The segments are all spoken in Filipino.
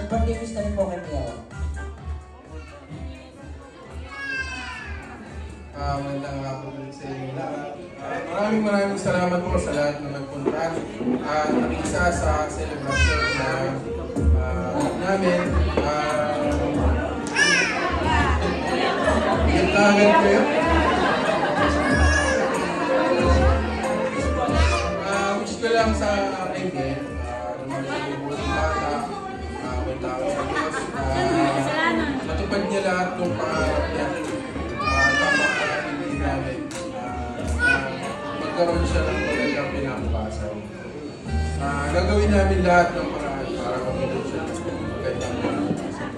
birthday wish na rin po kay Miel. Magandang hapon sa inyo lahat. Maraming salamat po sa lahat na nagpunta at nakisa sa celebration namin. Gintagan ko yun. Wish ko lang sa aking din, naman sa buong bata, may tao sa Diyos, matupad niya lahat ng pangarap niya. Magkaroon siya ng magandang pinapasaw. Gagawin namin lahat ng paraan para magkaroon siya ng magandang pinapasaw.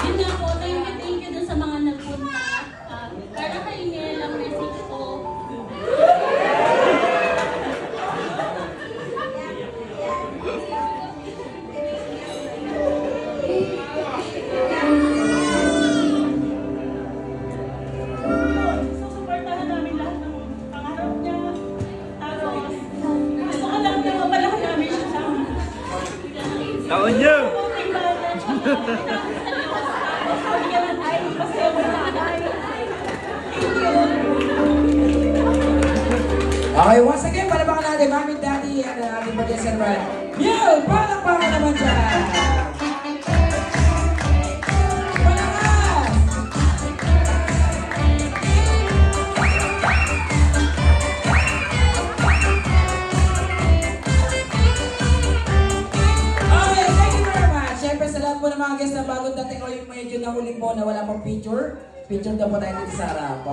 Yun nga po, thank you dun sa mga nagpunta. Para kay Miel ang message ko. Taon niyo! Okay, once again, palabakan natin, Mami, Daddy, and ating birthday celebrant. Miel, palakpakan naman dyan! Palakas! Okay, thank you very much. Siyempre, sa lahat po ng mga guests na bagong dating o yung medyo nahuli po na wala pang picture, picture na po tayo dito sa harap.